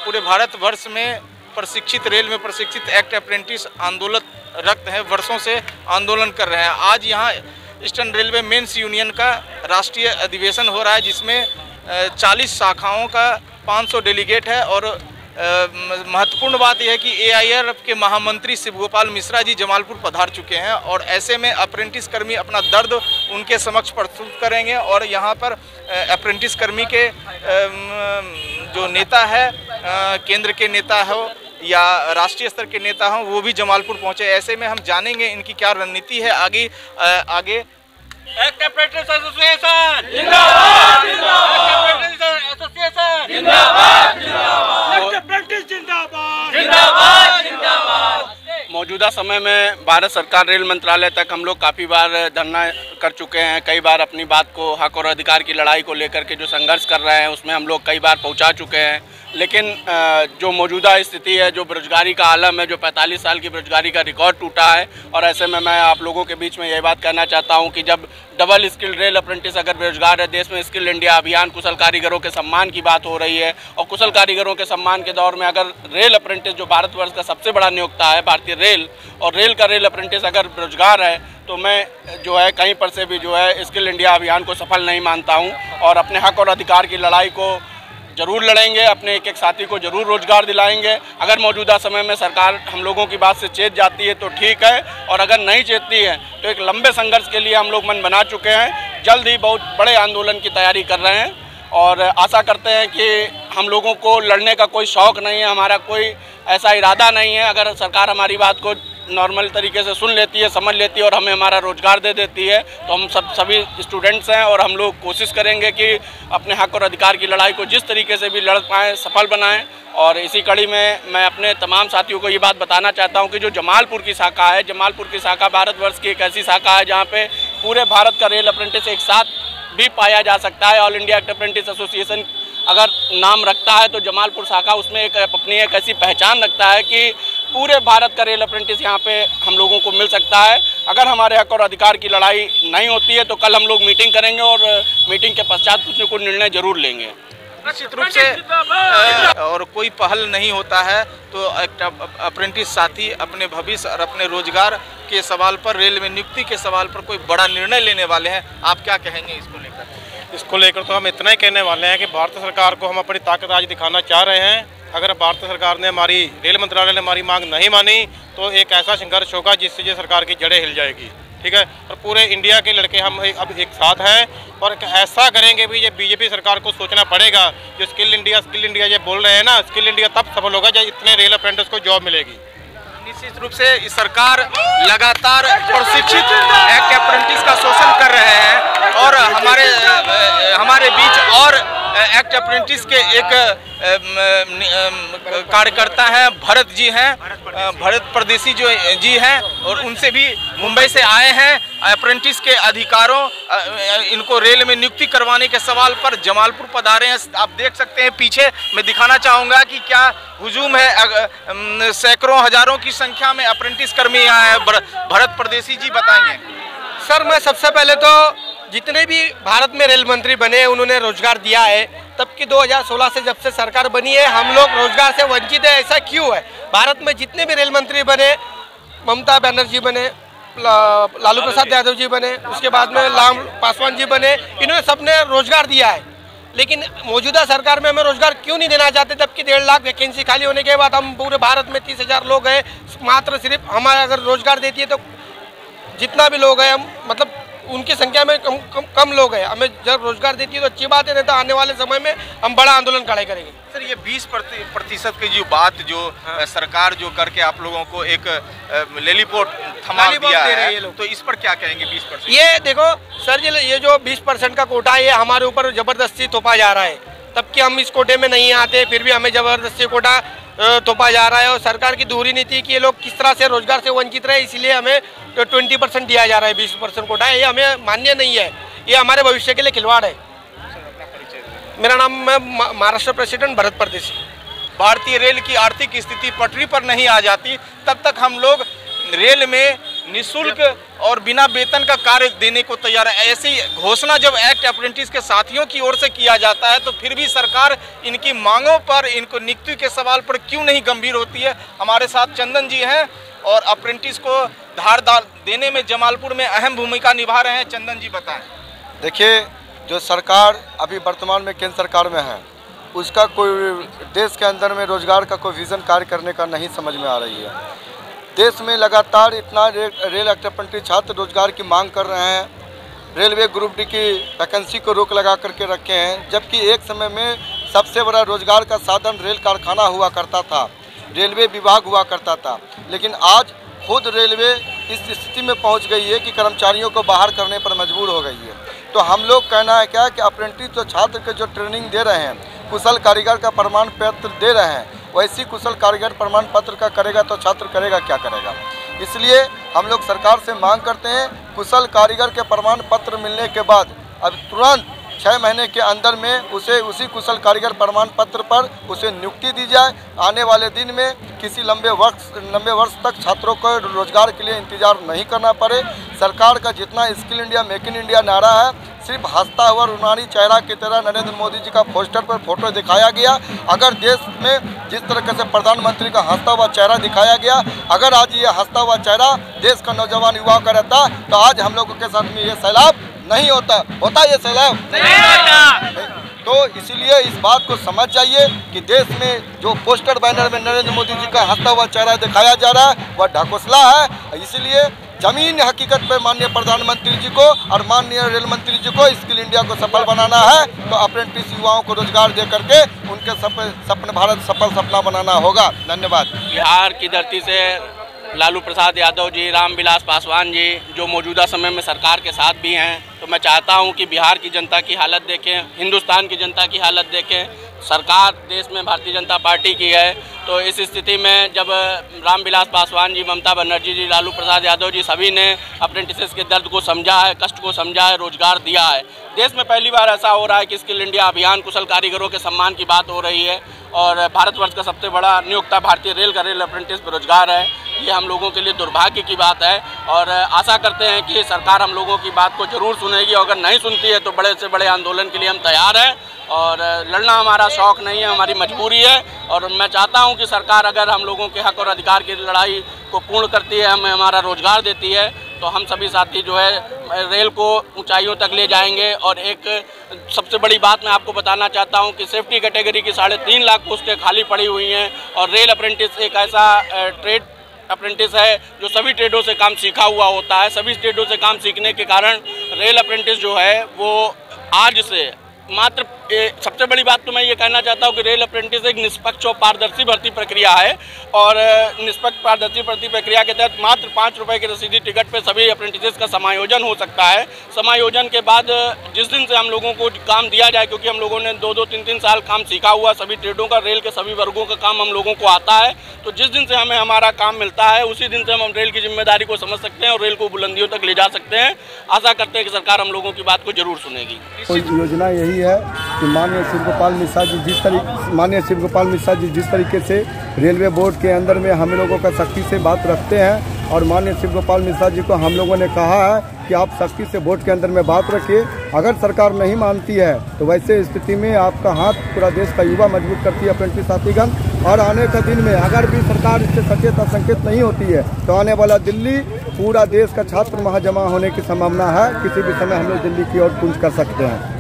पूरे भारतवर्ष में प्रशिक्षित रेल में प्रशिक्षित एक्ट अप्रेंटिस आंदोलनरत हैं, वर्षों से आंदोलन कर रहे हैं। आज यहाँ ईस्टर्न रेलवे मेंस यूनियन का राष्ट्रीय अधिवेशन हो रहा है, जिसमें 40 शाखाओं का 500 डेलीगेट है। और महत्वपूर्ण बात यह है कि AIRF के महामंत्री शिव गोपाल मिश्रा जी जमालपुर पधार चुके हैं और ऐसे में अप्रेंटिस कर्मी अपना दर्द उनके समक्ष प्रस्तुत करेंगे। और यहाँ पर अप्रेंटिस कर्मी के जो नेता है, केंद्र के नेता हो या राष्ट्रीय स्तर के नेता हों, वो भी जमालपुर पहुँचे। ऐसे में हम जानेंगे इनकी क्या रणनीति है आगे। एक्ट अप्रेंटिस एसोसिएशन जिंदाबाद, जिंदाबाद। एक्ट अप्रेंटिस एसोसिएशन जिंदाबाद, जिंदाबाद। एक्ट अप्रेंटिस जिंदाबाद, जिंदाबाद, जिंदाबाद। मौजूदा समय में भारत सरकार रेल मंत्रालय तक हम लोग काफ़ी बार धरना कर चुके हैं। कई बार अपनी बात को, हक और अधिकार की लड़ाई को लेकर के जो संघर्ष कर रहे हैं उसमें हम लोग कई बार पहुंचा चुके हैं। लेकिन जो मौजूदा स्थिति है, जो बेरोजगारी का आलम है, जो 45 साल की बेरोजगारी का रिकॉर्ड टूटा है, और ऐसे में मैं आप लोगों के बीच में यही बात कहना चाहता हूं कि जब डबल स्किल्ड रेल अप्रेंटिस अगर बेरोजगार है, देश में स्किल इंडिया अभियान कुशल कारीगरों के सम्मान की बात हो रही है, और कुशल कारीगरों के सम्मान के दौर में अगर रेल अप्रेंटिस जो भारतवर्ष का सबसे बड़ा नियोक्ता है भारतीय रेल, और रेल का रेल अप्रेंटिस अगर बेरोजगार है, तो मैं जो है कहीं पर से भी जो है स्किल इंडिया अभियान को सफल नहीं मानता हूं। और अपने हक और अधिकार की लड़ाई को जरूर लड़ेंगे, अपने एक एक साथी को जरूर रोजगार दिलाएंगे। अगर मौजूदा समय में सरकार हम लोगों की बात से चेत जाती है तो ठीक है, और अगर नहीं चेतती है तो एक लंबे संघर्ष के लिए हम लोग मन बना चुके हैं। जल्द ही बहुत बड़े आंदोलन की तैयारी कर रहे हैं और आशा करते हैं कि हम लोगों को लड़ने का कोई शौक़ नहीं है, हमारा कोई ऐसा इरादा नहीं है। अगर सरकार हमारी बात को नॉर्मल तरीके से सुन लेती है, समझ लेती है और हमें हमारा रोजगार दे देती है, तो हम सभी स्टूडेंट्स हैं और हम लोग कोशिश करेंगे कि अपने हक और अधिकार की लड़ाई को जिस तरीके से भी लड़ पाएँ, सफल बनाएं। और इसी कड़ी में मैं अपने तमाम साथियों को ये बात बताना चाहता हूं कि जो जमालपुर की शाखा है, जमालपुर की शाखा भारतवर्ष की एक ऐसी शाखा है जहाँ पे पूरे भारत का रेल अप्रेंटिस एक साथ भी पाया जा सकता है। All India act apprentice association अगर नाम रखता है तो जमालपुर शाखा उसमें अपनी एक ऐसी पहचान रखता है कि पूरे भारत का रेल अप्रेंटिस यहाँ पे हम लोगों को मिल सकता है। अगर हमारे हक और अधिकार की लड़ाई नहीं होती है तो कल हम लोग मीटिंग करेंगे और मीटिंग के पश्चात कुछ न कुछ निर्णय जरूर लेंगे। निश्चित रूप से और कोई पहल नहीं होता है तो एक अप्रेंटिस साथी अपने भविष्य और अपने रोजगार के सवाल पर, रेल में नियुक्ति के सवाल पर कोई बड़ा निर्णय लेने वाले हैं। आप क्या कहेंगे इसको लेकर? इसको लेकर तो हम इतना ही कहने वाले हैं कि भारत सरकार को हम अपनी ताकत आज दिखाना चाह रहे हैं। अगर भारत सरकार ने हमारी, रेल मंत्रालय ने हमारी मांग नहीं मानी तो एक ऐसा संघर्ष होगा जिससे ये सरकार की जड़ें हिल जाएगी, ठीक है। और पूरे इंडिया के लड़के हम अब एक साथ हैं और ऐसा करेंगे भी। ये बीजेपी सरकार को सोचना पड़ेगा, जो स्किल इंडिया ये बोल रहे हैं ना, स्किल इंडिया तब सफल होगा जब इतने रेल अप्रेंटिस को जॉब मिलेगी। निश्चित रूप से इस सरकार लगातार प्रशिक्षित एक्ट अप्रेंटिस का शोषण कर रहे हैं और हमारे बीच और एक्ट अप्रेंटिस के एक कार्यकर्ता हैं, भरत जी हैं, भरत परदेसी जो जी हैं, और उनसे भी मुंबई से आए हैं। अप्रेंटिस के अधिकारों, इनको रेल में नियुक्ति करवाने के सवाल पर जमालपुर पधारे हैं। आप देख सकते हैं पीछे, मैं दिखाना चाहूँगा कि क्या हुजूम है। सैकड़ों हजारों की संख्या में अप्रेंटिस कर्मी यहाँ हैं। भरत परदेसी जी बताएंगे। सर, मैं सबसे पहले तो जितने भी भारत में रेल मंत्री बने उन्होंने रोजगार दिया है। तब की 2016 से जब से सरकार बनी है हम लोग रोजगार से वंचित है। ऐसा क्यों है? भारत में जितने भी रेल मंत्री बने, ममता बनर्जी बने, लालू प्रसाद यादव जी बने, उसके बाद में राम पासवान जी बने, इन्होंने सबने रोजगार दिया है। लेकिन मौजूदा सरकार में हमें रोजगार क्यों नहीं देना चाहते? जबकि 1.5 लाख वैकेंसी खाली होने के बाद हम पूरे भारत में 30,000 लोग हैं। मात्र सिर्फ हमारा अगर रोजगार देती है तो जितना भी लोग हैं, हम मतलब उनकी संख्या में कम लोग हैं, हमें जब रोजगार देती है तो अच्छी बात है, नहीं तो आने वाले समय में हम बड़ा आंदोलन खड़े करेंगे। सर, ये 20% की जो बात जो सरकार जो करके आप लोगों को एक लेलीपोट थमा दिया है, तो इस पर क्या कहेंगे? 20% ये देखो सर, ये जो 20% का कोटा है ये हमारे ऊपर जबरदस्ती थोपा जा रहा है। तब कि हम इस कोटे में नहीं आते, फिर भी हमें जबरदस्ती कोटा थोपा जा रहा है। और सरकार की दूसरी नीति कि ये लोग किस तरह से रोजगार से वंचित रहे, इसलिए हमें 20% दिया जा रहा है। 20% कोटा है, ये हमें मान्य नहीं है। ये हमारे भविष्य के लिए खिलवाड़ है। मेरा नाम, मैं महाराष्ट्र प्रेसिडेंट भरत परदेसी। भारतीय रेल की आर्थिक स्थिति पटरी पर नहीं आ जाती तब तक हम लोग रेल में निःशुल्क और बिना वेतन का कार्य देने को तैयार है। ऐसी घोषणा जब एक्ट अप्रेंटिस के साथियों की ओर से किया जाता है तो फिर भी सरकार इनकी मांगों पर, इनको नियुक्ति के सवाल पर क्यों नहीं गंभीर होती है। हमारे साथ चंदन जी हैं और अप्रेंटिस को धार देने में जमालपुर में अहम भूमिका निभा रहे हैं। चंदन जी बताएं। देखिए, जो सरकार अभी वर्तमान में केंद्र सरकार में है, उसका कोई देश के अंदर में रोजगार का कोई विज़न कार्य करने का नहीं समझ में आ रही है। देश में लगातार इतना रेल एक्ट अप्रेंटिस छात्र रोजगार की मांग कर रहे हैं। रेलवे ग्रुप डी की वैकेंसी को रोक लगा करके रखे हैं, जबकि एक समय में सबसे बड़ा रोजगार का साधन रेल कारखाना हुआ करता था, रेलवे विभाग हुआ करता था। लेकिन आज खुद रेलवे इस स्थिति में पहुंच गई है कि कर्मचारियों को बाहर करने पर मजबूर हो गई है। तो हम लोग कहना है क्या कि अप्रेंटिस जो छात्र के जो ट्रेनिंग दे रहे हैं, कुशल कारीगर का प्रमाण पत्र दे रहे हैं, वैसी कुशल कारीगर प्रमाण पत्र का करेगा तो छात्र करेगा क्या करेगा। इसलिए हम लोग सरकार से मांग करते हैं, कुशल कारीगर के प्रमाण पत्र मिलने के बाद अब तुरंत 6 महीने के अंदर में उसे उसी कुशल कारीगर प्रमाण पत्र पर उसे नियुक्ति दी जाए। आने वाले दिन में किसी लंबे वर्ष तक छात्रों को रोजगार के लिए इंतजार नहीं करना पड़े। सरकार का जितना skill India make in India नारा है, सिर्फ हंसता हुआ रूमानी चेहरा की तरह नरेंद्र मोदी जी का पोस्टर पर फोटो दिखाया गया। अगर देश में जिस तरीके से प्रधानमंत्री का हंसता हुआ चेहरा दिखाया गया, अगर आज ये हंसता हुआ चेहरा देश का नौजवान युवाओं का रहता तो आज हम लोगों के साथ में ये सैलाब नहीं होता ये सैलाब नहीं होता। तो इसीलिए इस बात को समझ जाइए कि देश में जो पोस्टर बैनर में नरेंद्र मोदी जी का हंसता हुआ चेहरा दिखाया जा रहा है वह ढकोसला है। इसलिए जमीन हकीकत पर माननीय प्रधानमंत्री जी को और माननीय रेल मंत्री जी को स्किल इंडिया को सफल बनाना है तो अप्रेंटिस युवाओं को रोजगार दे करके उनके सपने भारत सफल सपना बनाना होगा। धन्यवाद। बिहार की धरती से लालू प्रसाद यादव जी, रामविलास पासवान जी जो मौजूदा समय में सरकार के साथ भी हैं, तो मैं चाहता हूं कि बिहार की जनता की हालत देखें, हिंदुस्तान की जनता की हालत देखें। सरकार देश में भारतीय जनता पार्टी की है, तो इस स्थिति में जब रामविलास पासवान जी, ममता बनर्जी जी, लालू प्रसाद यादव जी सभी ने अप्रेंटिसेस के दर्द को समझा है, कष्ट को समझा है, रोजगार दिया है। देश में पहली बार ऐसा हो रहा है कि स्किल इंडिया अभियान, कुशल कारीगरों के सम्मान की बात हो रही है और भारतवर्ष का सबसे बड़ा नियोक्ता भारतीय रेल का रेल अप्रेंटिस बेरोजगार है। ये हम लोगों के लिए दुर्भाग्य की बात है और आशा करते हैं कि सरकार हम लोगों की बात को जरूर सुनेगी। अगर नहीं सुनती है तो बड़े से बड़े आंदोलन के लिए हम तैयार हैं और लड़ना हमारा शौक़ नहीं है, हमारी मजबूरी है। और मैं चाहता हूं कि सरकार अगर हम लोगों के हक और अधिकार की लड़ाई को पूर्ण करती है, हमें हमारा रोजगार देती है, तो हम सभी साथी जो है रेल को ऊंचाइयों तक ले जाएंगे। और एक सबसे बड़ी बात मैं आपको बताना चाहता हूं कि सेफ्टी कैटेगरी की 3.5 लाख पोस्टें खाली पड़ी हुई हैं और रेल अप्रेंटिस एक ऐसा ट्रेड अप्रेंटिस है जो सभी ट्रेडों से काम सीखा हुआ होता है। सभी ट्रेडों से काम सीखने के कारण रेल अप्रेंटिस जो है वो आज से मात्र सबसे बड़ी बात तो मैं ये कहना चाहता हूँ कि रेल अप्रेंटिस एक निष्पक्ष और पारदर्शी भर्ती प्रक्रिया है और निष्पक्ष पारदर्शी भर्ती प्रक्रिया के तहत मात्र 5 रुपये की रसीदी टिकट पे सभी अप्रेंटिसेस का समायोजन हो सकता है। समायोजन के बाद जिस दिन से हम लोगों को काम दिया जाए, क्योंकि हम लोगों ने 2-2, 3-3 साल काम सीखा हुआ, सभी ट्रेडों का, रेल के सभी वर्गों का काम हम लोगों को आता है, तो जिस दिन से हमें हमारा काम मिलता है उसी दिन से हम रेल की जिम्मेदारी को समझ सकते हैं और रेल को बुलंदियों तक ले जा सकते हैं। आशा करते हैं कि सरकार हम लोगों की बात को जरूर सुनेगी। योजना यही है कि माननीय शिवगोपाल मिश्रा जी जिस तरीके से रेलवे बोर्ड के अंदर में हम लोगों का सख्ती से बात रखते हैं और माननीय शिवगोपाल मिश्रा जी को हम लोगों ने कहा है कि आप सख्ती से बोर्ड के अंदर में बात रखिए। अगर सरकार नहीं मानती है तो वैसे स्थिति में आपका हाथ पूरा देश का युवा मजबूत करती है अप्रेंटिस साथीगण। और आने के दिन में अगर भी सरकार इससे सचेत और संकेत नहीं होती है तो आने वाला दिल्ली पूरा देश का छात्र महाजमा होने की संभावना है। किसी भी समय हम लोग दिल्ली की ओर कूच कर सकते हैं।